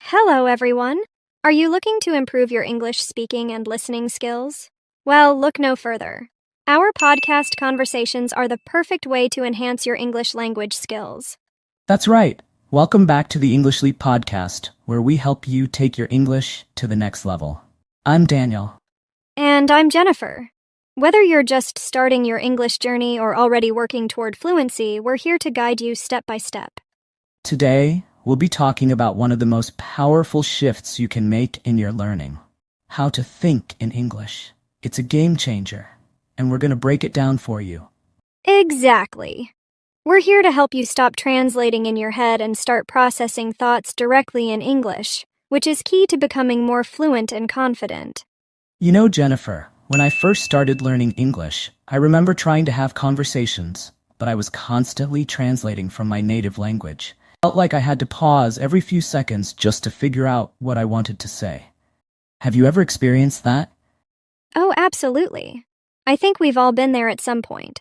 Hello, everyone. Are you looking to improve your English speaking and listening skills? Well, look no further. Our podcast conversations are the perfect way to enhance your English language skills. That's right. Welcome back to the English Leap podcast, where we help you take your English to the next level. I'm Daniel. And I'm Jennifer. Whether you're just starting your English journey or already working toward fluency, we're here to guide you step by step. Today, we'll be talking about one of the most powerful shifts you can make in your learning. How to think in English. It's a game changer, and we're going to break it down for you. Exactly. We're here to help you stop translating in your head and start processing thoughts directly in English, which is key to becoming more fluent and confident. You know, Jennifer, when I first started learning English, I remember trying to have conversations, but I was constantly translating from my native language. Felt like I had to pause every few seconds just to figure out what I wanted to say. Have you ever experienced that? Oh, absolutely. I think we've all been there at some point.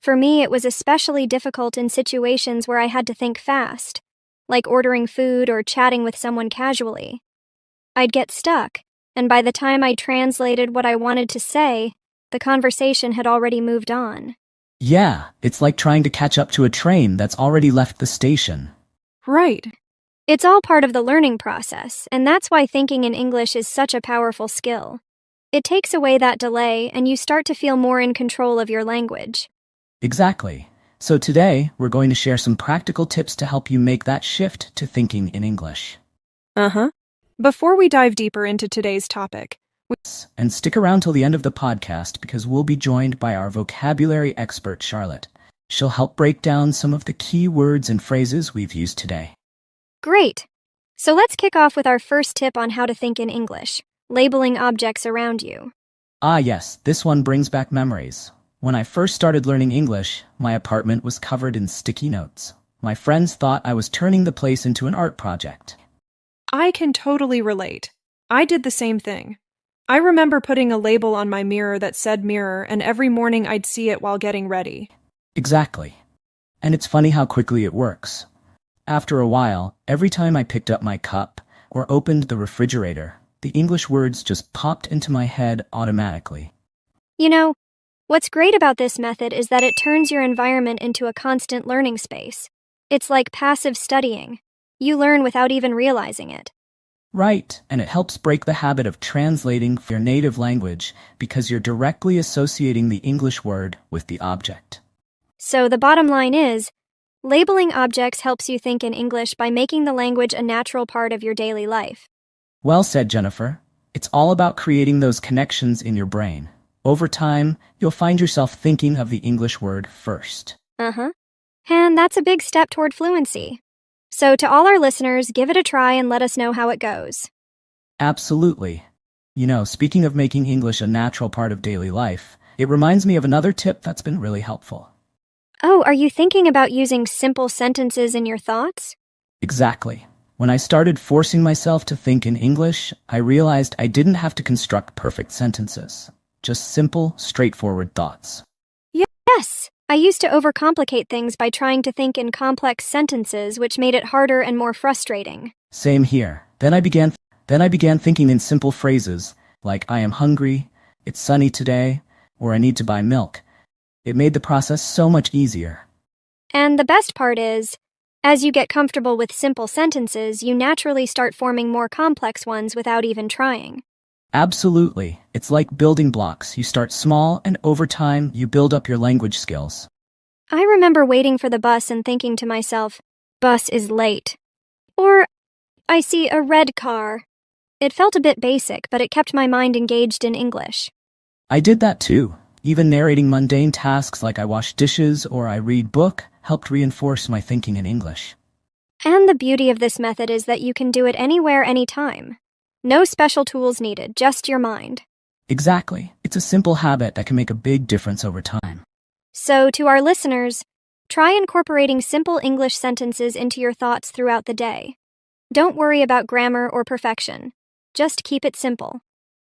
For me, it was especially difficult in situations where I had to think fast, like ordering food or chatting with someone casually. I'd get stuck, and by the time I translated what I wanted to say, the conversation had already moved on. Yeah, it's like trying to catch up to a train that's already left the station. Right. It's all part of the learning process, and that's why thinking in English is such a powerful skill. It takes away that delay, and you start to feel more in control of your language. Exactly. So today, we're going to share some practical tips to help you make that shift to thinking in English. Before we dive deeper into today's topic, And stick around till the end of the podcast because we'll be joined by our vocabulary expert, Charlotte. She'll help break down some of the key words and phrases we've used today. Great! So let's kick off with our first tip on how to think in English, labeling objects around you. Ah yes, this one brings back memories. When I first started learning English, my apartment was covered in sticky notes. My friends thought I was turning the place into an art project. I can totally relate. I did the same thing. I remember putting a label on my mirror that said mirror, and every morning I'd see it while getting ready. Exactly. And it's funny how quickly it works. After a while, every time I picked up my cup or opened the refrigerator, the English words just popped into my head automatically. You know, what's great about this method is that it turns your environment into a constant learning space. It's like passive studying. You learn without even realizing it. Right, and it helps break the habit of translating your native language because you're directly associating the English word with the object. So the bottom line is, labeling objects helps you think in English by making the language a natural part of your daily life. Well said, Jennifer. It's all about creating those connections in your brain. Over time, you'll find yourself thinking of the English word first. And that's a big step toward fluency. So to all our listeners, give it a try and let us know how it goes. Absolutely. You know, speaking of making English a natural part of daily life, it reminds me of another tip that's been really helpful. Oh, are you thinking about using simple sentences in your thoughts? Exactly. When I started forcing myself to think in English, I realized I didn't have to construct perfect sentences. Just simple, straightforward thoughts. Yes! I used to overcomplicate things by trying to think in complex sentences, which made it harder and more frustrating. Same here. Then I began thinking in simple phrases like I am hungry, it's sunny today, or I need to buy milk. It made the process so much easier. And the best part is, as you get comfortable with simple sentences, you naturally start forming more complex ones without even trying. Absolutely. It's like building blocks. You start small, and over time, you build up your language skills. I remember waiting for the bus and thinking to myself, bus is late. Or, I see a red car. It felt a bit basic, but it kept my mind engaged in English. I did that too. Even narrating mundane tasks like I wash dishes or I read book helped reinforce my thinking in English. And the beauty of this method is that you can do it anywhere, anytime. No special tools needed, just your mind. Exactly. It's a simple habit that can make a big difference over time. So, to our listeners, try incorporating simple English sentences into your thoughts throughout the day. Don't worry about grammar or perfection. Just keep it simple.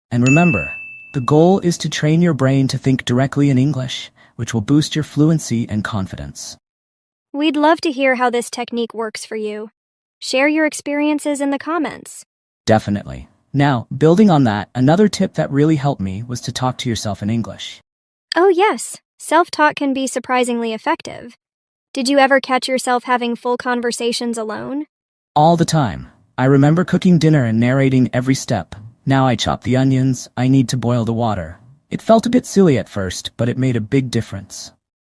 And remember, the goal is to train your brain to think directly in English, which will boost your fluency and confidence. We'd love to hear how this technique works for you. Share your experiences in the comments. Definitely. Now, building on that, another tip that really helped me was to talk to yourself in English. Oh, yes, self-talk can be surprisingly effective. Did you ever catch yourself having full conversations alone? All the time. I remember cooking dinner and narrating every step. Now I chop the onions, I need to boil the water. It felt a bit silly at first, but it made a big difference.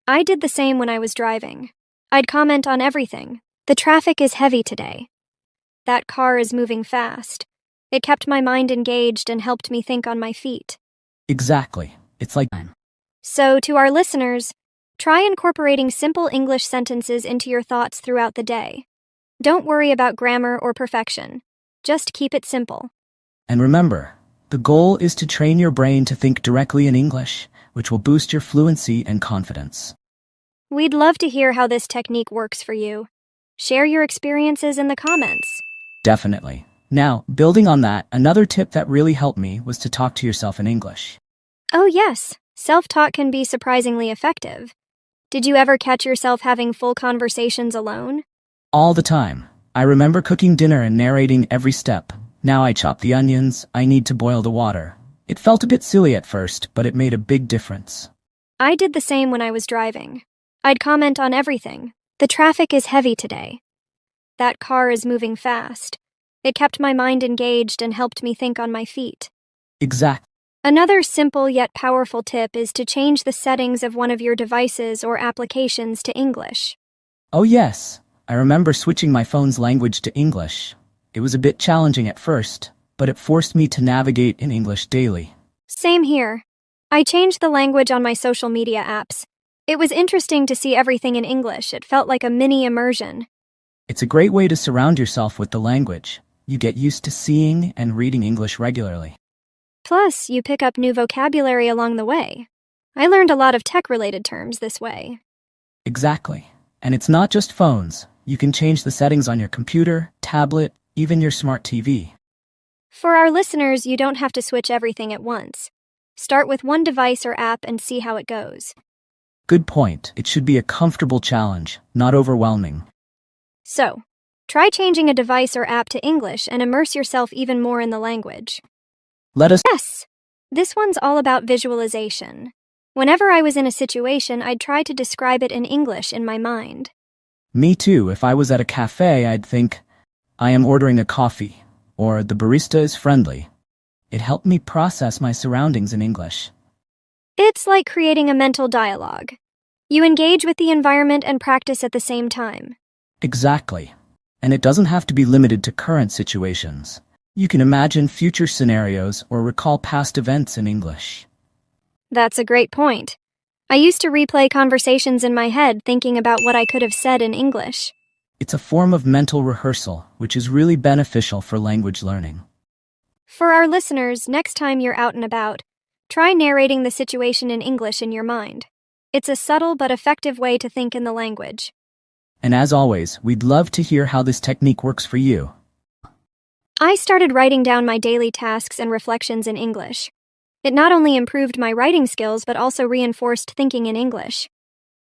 I did the same when I was driving. I'd comment on everything. The traffic is heavy today. That car is moving fast. It kept my mind engaged and helped me think on my feet. Exactly. It's like So, to our listeners, try incorporating simple English sentences into your thoughts throughout the day. Don't worry about grammar or perfection. Just keep it simple. And remember, the goal is to train your brain to think directly in English, which will boost your fluency and confidence. We'd love to hear how this technique works for you. Share your experiences in the comments. Definitely. Now, building on that, another tip that really helped me was to talk to yourself in English. Oh, yes, self-talk can be surprisingly effective. Did you ever catch yourself having full conversations alone? All the time. I remember cooking dinner and narrating every step. Now I chop the onions, I need to boil the water. It felt a bit silly at first, but it made a big difference. I did the same when I was driving. I'd comment on everything. The traffic is heavy today. That car is moving fast. It kept my mind engaged and helped me think on my feet. Exactly. Another simple yet powerful tip is to change the settings of one of your devices or applications to English. Oh yes, I remember switching my phone's language to English. It was a bit challenging at first, but it forced me to navigate in English daily. Same here. I changed the language on my social media apps. It was interesting to see everything in English. It felt like a mini immersion. It's a great way to surround yourself with the language. You get used to seeing and reading English regularly. Plus, you pick up new vocabulary along the way. I learned a lot of tech-related terms this way. Exactly. And it's not just phones. You can change the settings on your computer, tablet, even your smart TV. For our listeners, you don't have to switch everything at once. Start with one device or app and see how it goes. Good point. It should be a comfortable challenge, not overwhelming. So, try changing a device or app to English and immerse yourself even more in the language. Let us... Yes, this one's all about visualization. Whenever I was in a situation, I'd try to describe it in English in my mind. Me too. If I was at a cafe, I'd think, I am ordering a coffee, or the barista is friendly. It helped me process my surroundings in English. It's like creating a mental dialogue. You engage with the environment and practice at the same time. Exactly. And it doesn't have to be limited to current situations. You can imagine future scenarios or recall past events in English. That's a great point. I used to replay conversations in my head thinking about what I could have said in English. It's a form of mental rehearsal, which is really beneficial for language learning. For our listeners, next time you're out and about, try narrating the situation in English in your mind. It's a subtle but effective way to think in the language. And as always, we'd love to hear how this technique works for you. I started writing down my daily tasks and reflections in English. It not only improved my writing skills but also reinforced thinking in English.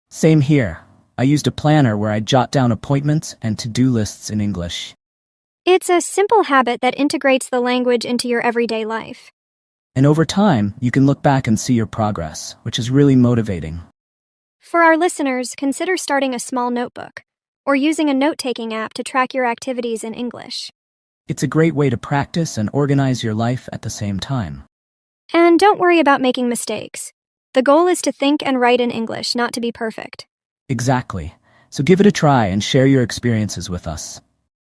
Same here. I used a planner where I jot down appointments and to-do lists in English. It's a simple habit that integrates the language into your everyday life. And over time, you can look back and see your progress, which is really motivating. For our listeners, consider starting a small notebook or using a note-taking app to track your activities in English. It's a great way to practice and organize your life at the same time. And don't worry about making mistakes. The goal is to think and write in English, not to be perfect. Exactly. So give it a try and share your experiences with us.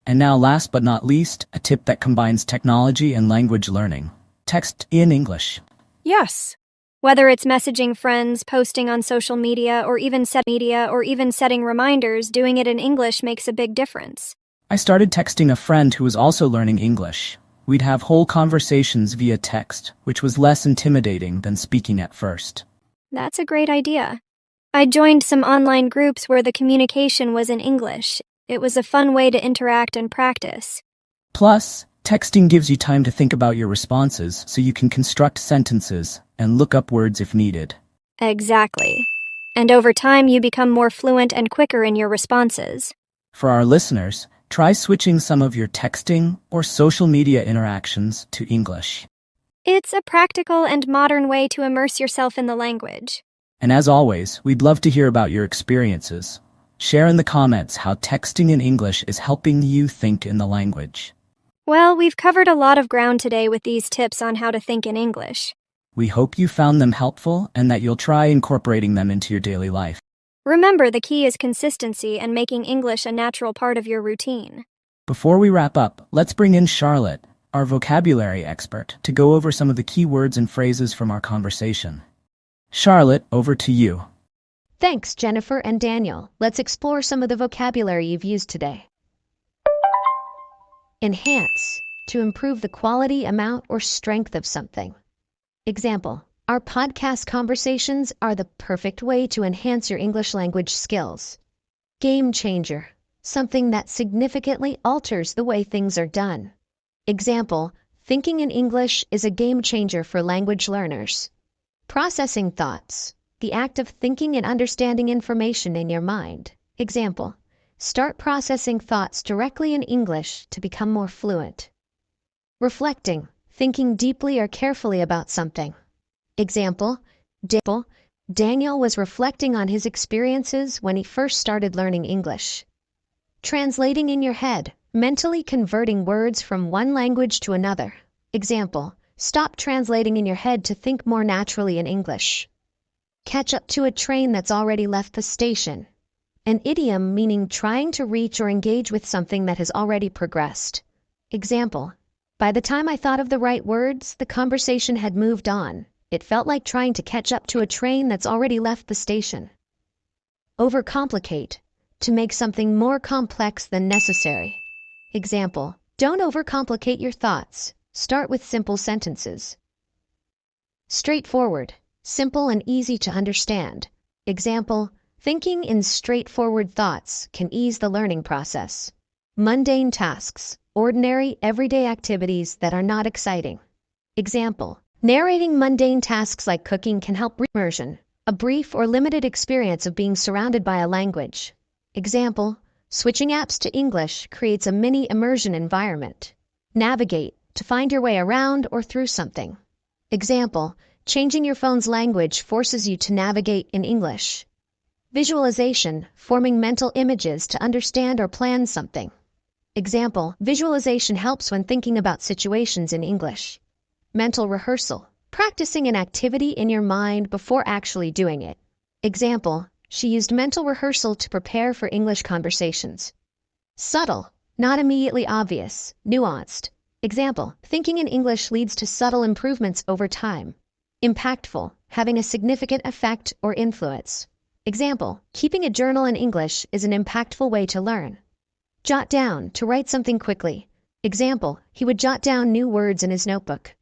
And now, last but not least, a tip that combines technology and language learning. Text in English. Yes. Whether it's messaging friends, posting on social media, or even setting reminders, doing it in English makes a big difference. I started texting a friend who was also learning English. We'd have whole conversations via text, which was less intimidating than speaking at first. That's a great idea. I joined some online groups where the communication was in English. It was a fun way to interact and practice. Plus, texting gives you time to think about your responses so you can construct sentences and look up words if needed. Exactly. And over time, you become more fluent and quicker in your responses. For our listeners, Try switching some of your texting or social media interactions to English. It's a practical and modern way to immerse yourself in the language. And as always, we'd love to hear about your experiences. Share in the comments how texting in English is helping you think in the language. Well, we've covered a lot of ground today with these tips on how to think in English. We hope you found them helpful and that you'll try incorporating them into your daily life. Remember, the key is consistency and making English a natural part of your routine. Before we wrap up, let's bring in Charlotte, our vocabulary expert, to go over some of the key words and phrases from our conversation. Charlotte, over to you. Thanks, Jennifer and Daniel. Let's explore some of the vocabulary you've used today. Enhance, to improve the quality, amount, or strength of something. Example, our podcast conversations are the perfect way to enhance your English language skills. Game changer, something that significantly alters the way things are done. Example, thinking in English is a game changer for language learners. Processing thoughts, the act of thinking and understanding information in your mind. Example, start processing thoughts directly in English to become more fluent. Reflecting, thinking deeply or carefully about something. Example, Daniel was reflecting on his experiences when he first started learning English. Translating in your head, mentally converting words from one language to another. Example, stop translating in your head to think more naturally in English. Catch up to a train that's already left the station. An idiom meaning trying to reach or engage with something that has already progressed. Example, by the time I thought of the right words, the conversation had moved on. It felt like trying to catch up to a train that's already left the station. Overcomplicate, to make something more complex than necessary. Example, don't overcomplicate your thoughts. Start with simple sentences. Straightforward, simple and easy to understand. Example, thinking in straightforward thoughts can ease the learning process. Mundane tasks, ordinary, everyday activities that are not exciting. Example, narrating mundane tasks like cooking can help immersion, a brief or limited experience of being surrounded by a language. Example, switching apps to English creates a mini immersion environment. Navigate, to find your way around or through something. Example, changing your phone's language forces you to navigate in English. Visualization, forming mental images to understand or plan something. Example, visualization helps when thinking about situations in English. Mental rehearsal, practicing an activity in your mind before actually doing it. Example, she used mental rehearsal to prepare for English conversations. Subtle, not immediately obvious, nuanced. Example, thinking in English leads to subtle improvements over time. Impactful, having a significant effect or influence. Example, keeping a journal in English is an impactful way to learn. Jot down, to write something quickly. Example, he would jot down new words in his notebook.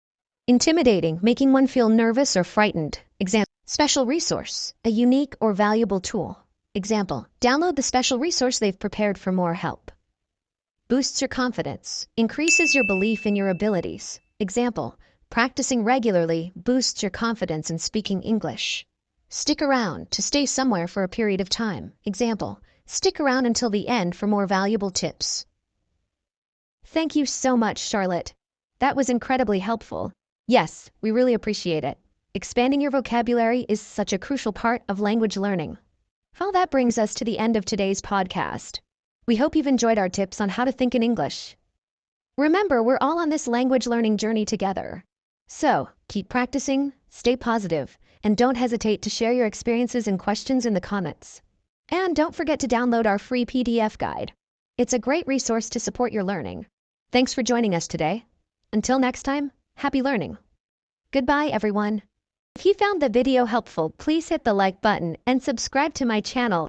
Intimidating, making one feel nervous or frightened. Example, special resource, a unique or valuable tool. Example, download the special resource they've prepared for more help. Boosts your confidence, increases your belief in your abilities. Example, practicing regularly boosts your confidence in speaking English. Stick around, to stay somewhere for a period of time. Example, stick around until the end for more valuable tips. Thank you so much, Charlotte. That was incredibly helpful. Yes, we really appreciate it. Expanding your vocabulary is such a crucial part of language learning. Well, that brings us to the end of today's podcast. We hope you've enjoyed our tips on how to think in English. Remember, we're all on this language learning journey together. So, keep practicing, stay positive, and don't hesitate to share your experiences and questions in the comments. And don't forget to download our free PDF guide. It's a great resource to support your learning. Thanks for joining us today. Until next time, happy learning. Goodbye, everyone. If you found the video helpful, please hit the like button and subscribe to my channel.